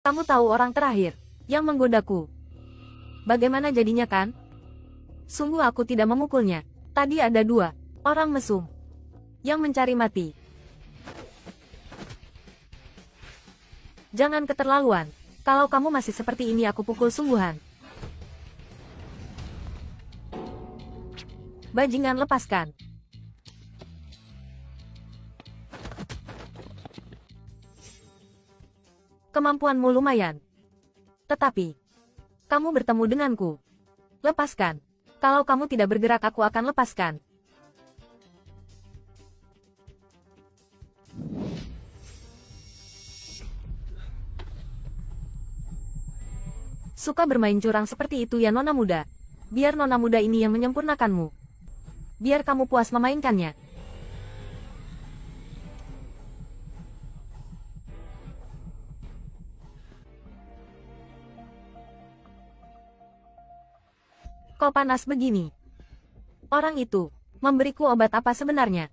Kamu tahu orang terakhir yang menggodaku. Bagaimana jadinya kan? Sungguh aku tidak memukulnya. Tadi ada 2 orang mesum yang mencari mati. Jangan keterlaluan. Kalau kamu masih seperti ini aku pukul sungguhan. Bajingan, lepaskan. Kemampuanmu lumayan. Tetapi, kamu bertemu denganku. Lepaskan. Kalau kamu tidak bergerak aku akan lepaskan. Suka bermain curang seperti itu ya nona muda. Biar nona muda ini yang menyempurnakanmu. Biar kamu puas memainkannya. Kok panas begini? Orang itu memberiku obat apa sebenarnya?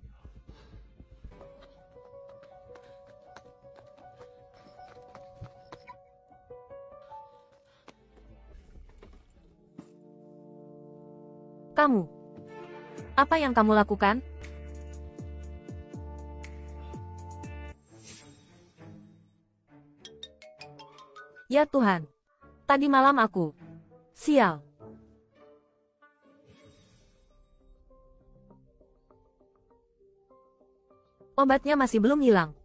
Kamu. Apa yang kamu lakukan? Ya Tuhan. Tadi malam aku. Sial. Obatnya masih belum hilang.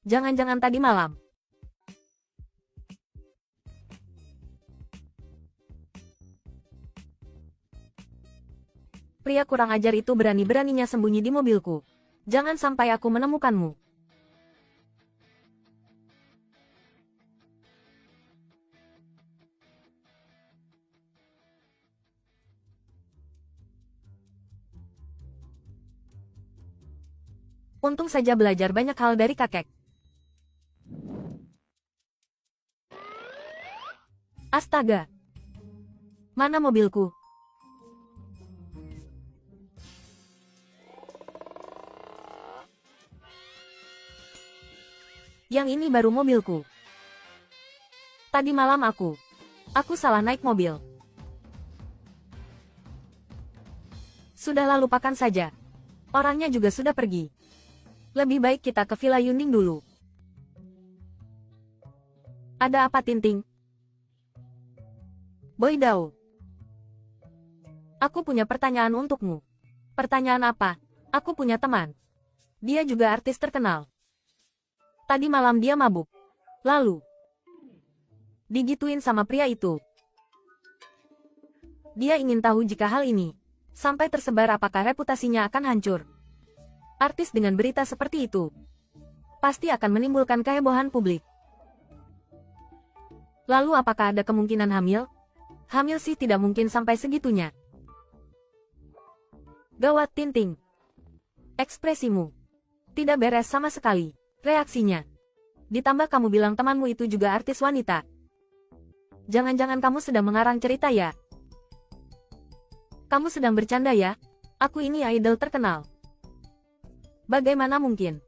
Jangan-jangan tadi malam. Pria kurang ajar itu berani-beraninya sembunyi di mobilku. Jangan sampai aku menemukanmu. Untung saja belajar banyak hal dari kakek. Astaga. Mana mobilku? Yang ini baru mobilku. Tadi malam aku salah naik mobil. Sudahlah, lupakan saja. Orangnya juga sudah pergi. Lebih baik kita ke Villa Yunding dulu. Ada apa, Tinting? Boy Dao. Aku punya pertanyaan untukmu. Pertanyaan apa? Aku punya teman. Dia juga artis terkenal. Tadi malam dia mabuk. Lalu digituin sama pria itu. Dia ingin tahu jika hal ini sampai tersebar apakah reputasinya akan hancur. Artis dengan berita seperti itu pasti akan menimbulkan kehebohan publik. Lalu apakah ada kemungkinan hamil? Hamil sih tidak mungkin sampai segitunya. Gawat, Tinting. Ekspresimu tidak beres sama sekali. Reaksinya. Ditambah kamu bilang temanmu itu juga artis wanita. Jangan-jangan kamu sedang mengarang cerita ya? Kamu sedang bercanda ya? Aku ini idol terkenal. Bagaimana mungkin?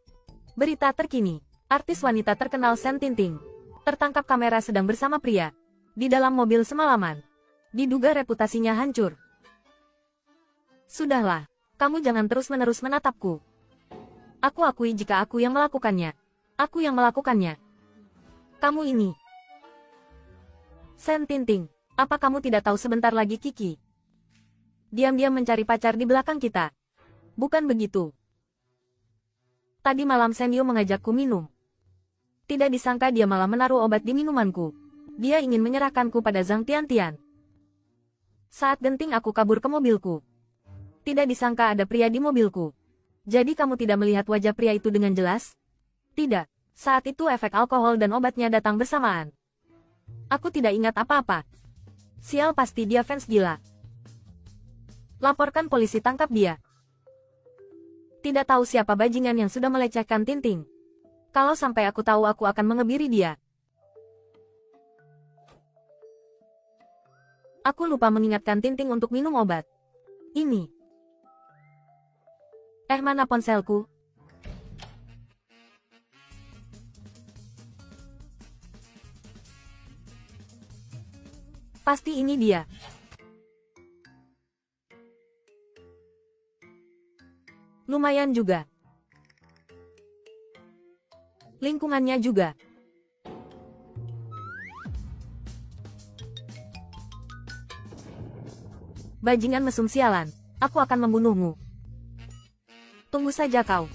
Berita terkini. Artis wanita terkenal Sen Tinting tertangkap kamera sedang bersama pria di dalam mobil semalaman. Diduga reputasinya hancur. Sudahlah, kamu jangan terus-menerus menatapku. Aku akui jika aku yang melakukannya. Aku yang melakukannya. Kamu ini. Sen Tinting, apa kamu tidak tahu sebentar lagi Kiki diam-diam mencari pacar di belakang kita? Bukan begitu. Tadi malam Sen Yu mengajakku minum. Tidak disangka dia malah menaruh obat di minumanku. Dia ingin menyerahkanku pada Zhang Tiantian. Saat genting aku kabur ke mobilku. Tidak disangka ada pria di mobilku. Jadi kamu tidak melihat wajah pria itu dengan jelas? Tidak. Saat itu efek alkohol dan obatnya datang bersamaan. Aku tidak ingat apa-apa. Sial, pasti dia fans gila. Laporkan polisi, tangkap dia. Tidak tahu siapa bajingan yang sudah melecehkan Tinting. Kalau sampai aku tahu aku akan mengebiri dia. Aku lupa mengingatkan Tinting untuk minum obat. Ini. Mana ponselku? Pasti ini dia. Lumayan juga. Lingkungannya juga. Bajingan mesum sialan, aku akan membunuhmu. Tunggu saja kau.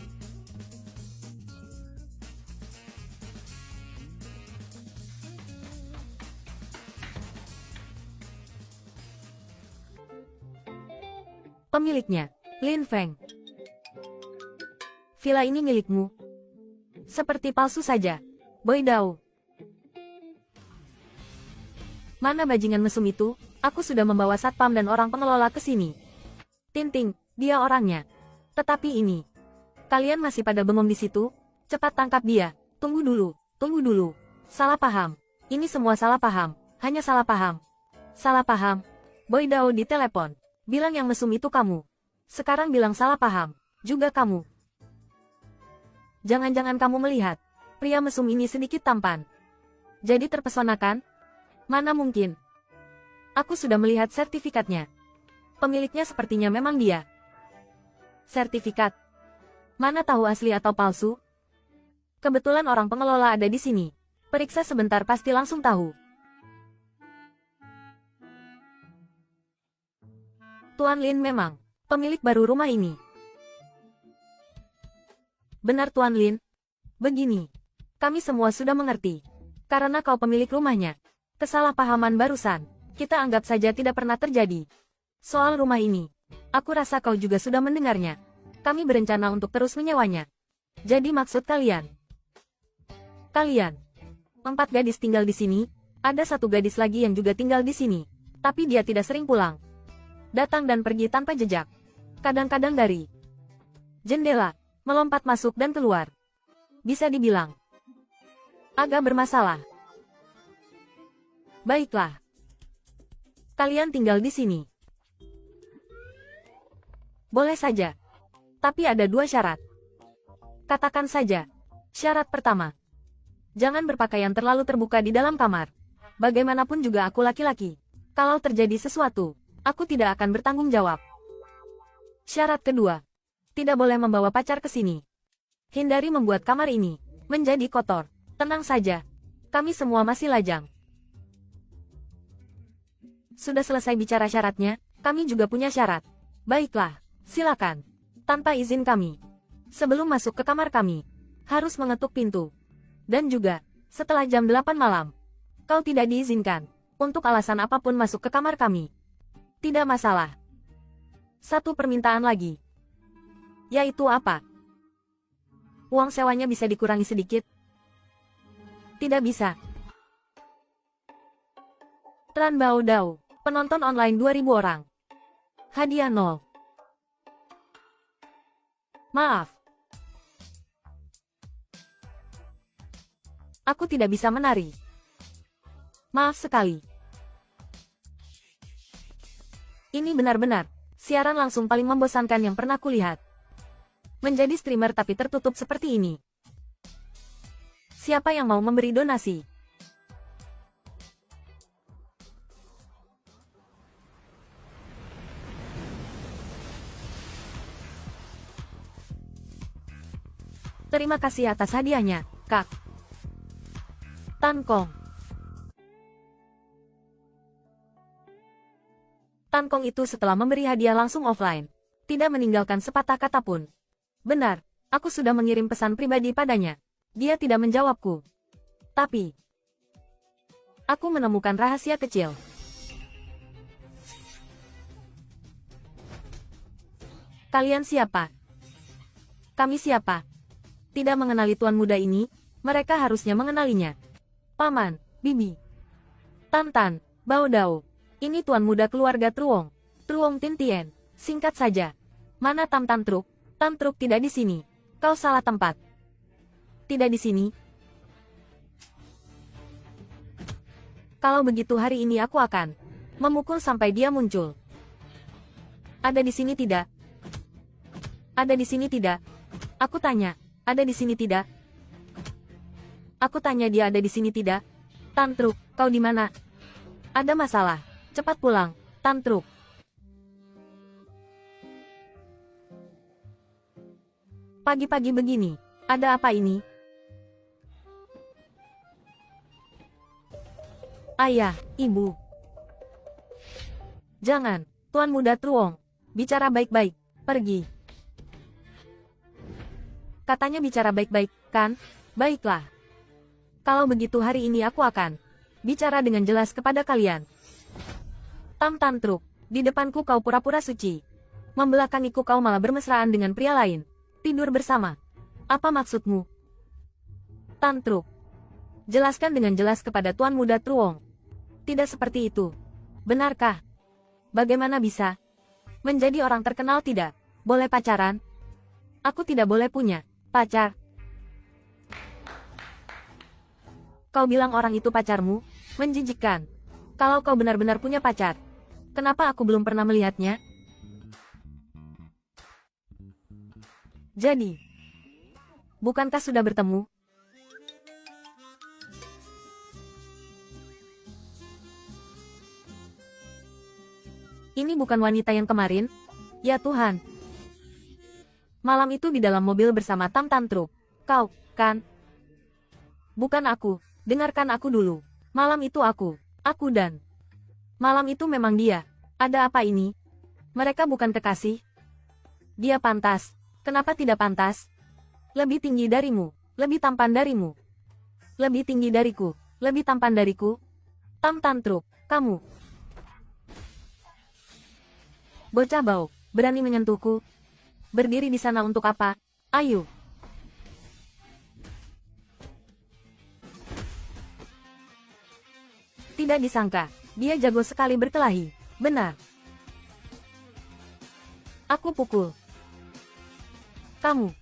Pemiliknya, Lin Feng. Villa ini milikmu. Seperti palsu saja. Boy Dao. Mana bajingan mesum itu? Aku sudah membawa satpam dan orang pengelola ke sini. Tinting, dia orangnya. Tetapi ini. Kalian masih pada bengong di situ? Cepat tangkap dia. Tunggu dulu, tunggu dulu. Salah paham. Ini semua salah paham. Hanya salah paham. Salah paham. Boy Dao ditelepon. Bilang yang mesum itu kamu. Sekarang bilang salah paham. Juga kamu. Jangan-jangan kamu melihat. Pria mesum ini sedikit tampan. Jadi terpesona kan? Mana mungkin. Aku sudah melihat sertifikatnya. Pemiliknya sepertinya memang dia. Sertifikat. Mana tahu asli atau palsu? Kebetulan orang pengelola ada di sini. Periksa sebentar pasti langsung tahu. Tuan Lin memang pemilik baru rumah ini. Benar Tuan Lin. Begini. Kami semua sudah mengerti. Karena kau pemilik rumahnya. Kesalahpahaman barusan. Kita anggap saja tidak pernah terjadi. Soal rumah ini, aku rasa kau juga sudah mendengarnya. Kami berencana untuk terus menyewanya. Jadi maksud kalian? Kalian. 4 gadis tinggal di sini, ada 1 gadis lagi yang juga tinggal di sini. Tapi dia tidak sering pulang. Datang dan pergi tanpa jejak. Kadang-kadang dari jendela, melompat masuk dan keluar. Bisa dibilang agak bermasalah. Baiklah. Kalian tinggal di sini. Boleh saja. Tapi ada 2 syarat. Katakan saja. Syarat pertama. Jangan berpakaian terlalu terbuka di dalam kamar. Bagaimanapun juga aku laki-laki. Kalau terjadi sesuatu, aku tidak akan bertanggung jawab. Syarat kedua. Tidak boleh membawa pacar ke sini. Hindari membuat kamar ini menjadi kotor. Tenang saja. Kami semua masih lajang. Sudah selesai bicara syaratnya, kami juga punya syarat. Baiklah, silakan. Tanpa izin kami. Sebelum masuk ke kamar kami, harus mengetuk pintu. Dan juga, setelah jam 8 malam, kau tidak diizinkan, untuk alasan apapun masuk ke kamar kami. Tidak masalah. 1 permintaan lagi. Yaitu apa? Uang sewanya bisa dikurangi sedikit? Tidak bisa. Tran Bao Dao. Penonton online 2000 orang. Hadiah 0. Maaf. Aku tidak bisa menari. Maaf sekali. Ini benar-benar siaran langsung paling membosankan yang pernah kulihat. Menjadi streamer tapi tertutup seperti ini. Siapa yang mau memberi donasi? Terima kasih atas hadiahnya, Kak. Tan Kong. Tan Kong itu setelah memberi hadiah langsung offline. Tidak meninggalkan sepatah kata pun. Benar, aku sudah mengirim pesan pribadi padanya. Dia tidak menjawabku. Tapi, aku menemukan rahasia kecil. Kalian siapa? Kami siapa? Tidak mengenali tuan muda ini, mereka harusnya mengenalinya. Paman, Bibi, Tan, Bao Dao. Ini tuan muda keluarga Truong. Truong Tintien. Singkat saja. Mana Tan Truk? Tan Truk tidak di sini. Kau salah tempat. Tidak di sini. Kalau begitu hari ini aku akan Memukul sampai dia muncul. Ada di sini tidak? Ada di sini tidak? Aku tanya, ada di sini tidak? Aku tanya dia ada di sini tidak? Tantruk, kau di mana? Ada masalah. Cepat pulang, Tantruk. Pagi-pagi begini, ada apa ini? Ayah, ibu. Jangan, Tuan Muda Truong. Bicara baik-baik, pergi. Katanya bicara baik-baik, kan? Baiklah. Kalau begitu hari ini aku akan bicara dengan jelas kepada kalian. Tantruk, di depanku kau pura-pura suci. Membelakangiku kau malah bermesraan dengan pria lain. Tidur bersama. Apa maksudmu? Tantruk. Jelaskan dengan jelas kepada Tuan Muda Truong. Tidak seperti itu. Benarkah? Bagaimana bisa? Menjadi orang terkenal tidak boleh pacaran? Aku tidak boleh punya pacar. Kau bilang orang itu pacarmu? Menjijikkan. Kalau kau benar-benar punya pacar, kenapa aku belum pernah melihatnya? Jadi, bukankah sudah bertemu? Ini bukan wanita yang kemarin? Ya Tuhan. Malam itu di dalam mobil bersama Tantruk. Kau, kan? Bukan aku. Dengarkan aku dulu. Malam itu aku dan... Malam itu memang dia. Ada apa ini? Mereka bukan kekasih? Dia pantas. Kenapa tidak pantas? Lebih tinggi darimu. Lebih tampan darimu. Lebih tinggi dariku. Lebih tampan dariku. Tantruk, kamu. Bocah bau, berani menyentuhku? Berdiri di sana untuk apa? Ayo. Tidak disangka, dia jago sekali berkelahi. Benar. Aku pukul. Kamu.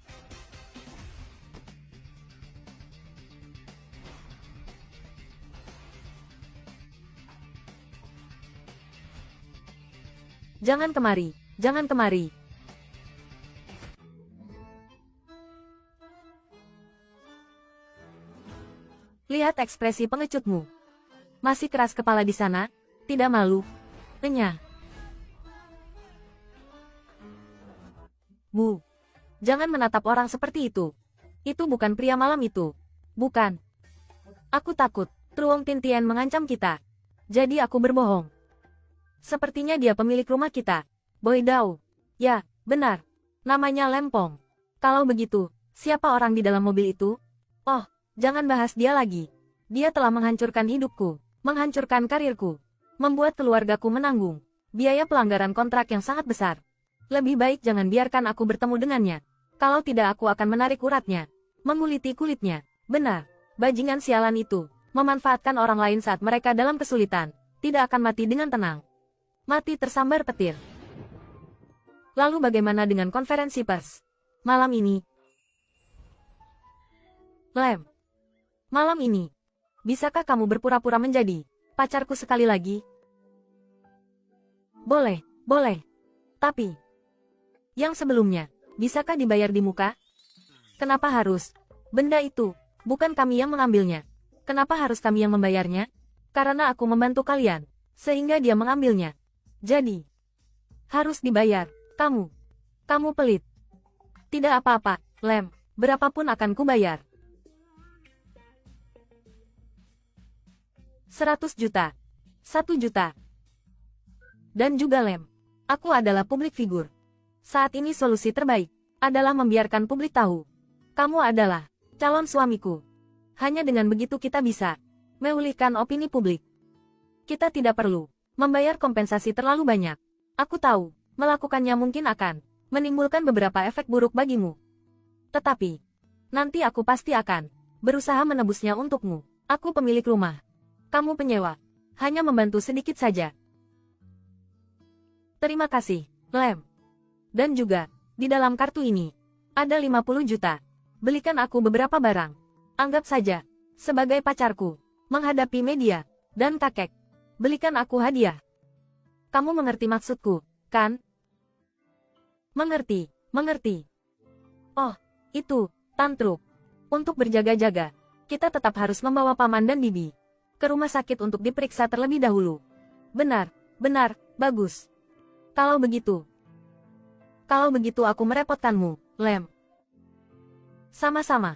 Jangan kemari, jangan kemari. Lihat ekspresi pengecutmu. Masih keras kepala di sana? Tidak malu? Renyah. Bu. Jangan menatap orang seperti itu. Itu bukan pria malam itu. Bukan. Aku takut. Truong Tintian mengancam kita. Jadi aku berbohong. Sepertinya dia pemilik rumah kita. Boy Dao. Ya, benar. Namanya Lempong. Kalau begitu, siapa orang di dalam mobil itu? Oh, jangan bahas dia lagi. Dia telah menghancurkan hidupku. Menghancurkan karirku. Membuat keluargaku menanggung biaya pelanggaran kontrak yang sangat besar. Lebih baik jangan biarkan aku bertemu dengannya. Kalau tidak aku akan menarik uratnya. Menguliti kulitnya. Benar. Bajingan sialan itu. Memanfaatkan orang lain saat mereka dalam kesulitan. Tidak akan mati dengan tenang. Mati tersambar petir. Lalu bagaimana dengan konferensi pers? Malam ini. Lem. Malam ini. Bisakah kamu berpura-pura menjadi pacarku sekali lagi? Boleh, boleh. Tapi, yang sebelumnya, bisakah dibayar di muka? Kenapa harus? Benda itu, bukan kami yang mengambilnya. Kenapa harus kami yang membayarnya? Karena aku membantu kalian, sehingga dia mengambilnya. Jadi, harus dibayar. Kamu pelit. Tidak apa-apa, Lem, berapapun akan kubayar. 100 juta. 1 juta. Dan juga Lem, aku adalah publik figur. Saat ini solusi terbaik adalah membiarkan publik tahu. Kamu adalah calon suamiku. Hanya dengan begitu kita bisa memulihkan opini publik. Kita tidak perlu membayar kompensasi terlalu banyak. Aku tahu, melakukannya mungkin akan menimbulkan beberapa efek buruk bagimu. Tetapi, nanti aku pasti akan berusaha menebusnya untukmu. Aku pemilik rumah. Kamu penyewa. Hanya membantu sedikit saja. Terima kasih, Lem. Dan juga, di dalam kartu ini, ada 50 juta. Belikan aku beberapa barang. Anggap saja, sebagai pacarku, menghadapi media, dan kakek. Belikan aku hadiah. Kamu mengerti maksudku, kan? Mengerti, mengerti. Oh, itu, Tantruk. Untuk berjaga-jaga, kita tetap harus membawa paman dan bibi ke rumah sakit untuk diperiksa terlebih dahulu. Benar, benar, bagus. Kalau begitu aku merepotkanmu, Lem. Sama-sama.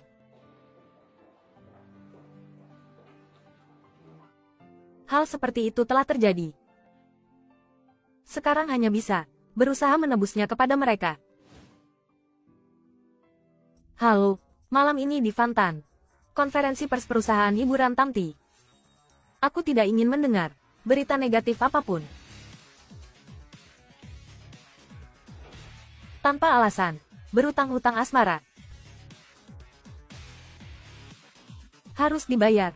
Hal seperti itu telah terjadi. Sekarang hanya bisa berusaha menebusnya kepada mereka. Halo, malam ini di Fantan. Konferensi pers perusahaan hiburan Tamti. Aku tidak ingin mendengar berita negatif apapun. Tanpa alasan, berutang-hutang asmara. Harus dibayar.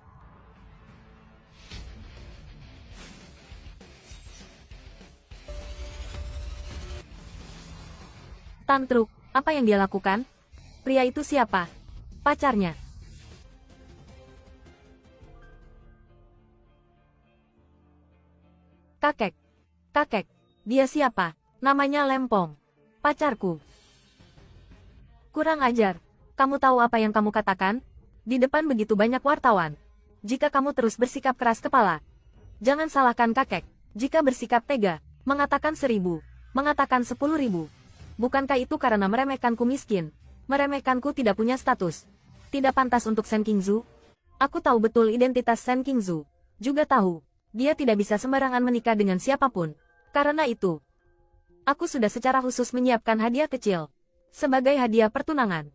Tantruk, apa yang dia lakukan? Pria itu siapa? Pacarnya. Kakek, dia siapa? Namanya Lempong. Pacarku. Kurang ajar. Kamu tahu apa yang kamu katakan? Di depan begitu banyak wartawan. Jika kamu terus bersikap keras kepala, jangan salahkan kakek. Jika bersikap tega, mengatakan 1000, mengatakan 10.000. Bukankah itu karena meremehkanku miskin? Meremehkanku tidak punya status. Tidak pantas untuk Sen Qingzu? Aku tahu betul identitas Sen Qingzu. Juga tahu, dia tidak bisa sembarangan menikah dengan siapapun. Karena itu, aku sudah secara khusus menyiapkan hadiah kecil. Sebagai hadiah pertunangan.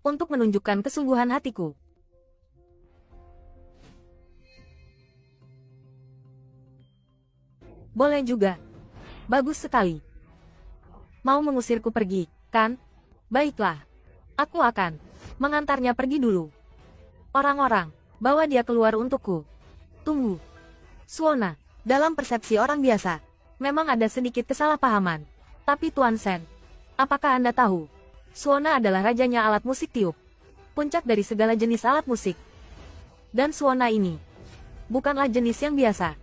Untuk menunjukkan kesungguhan hatiku. Boleh juga. Bagus sekali. Mau mengusirku pergi, kan? Baiklah. Aku akan mengantarnya pergi dulu. Orang-orang, bawa dia keluar untukku. Tunggu. Suona, dalam persepsi orang biasa, memang ada sedikit kesalahpahaman. Tapi Tuan Sen, apakah Anda tahu? Suona adalah rajanya alat musik tiup. Puncak dari segala jenis alat musik. Dan Suona ini bukanlah jenis yang biasa.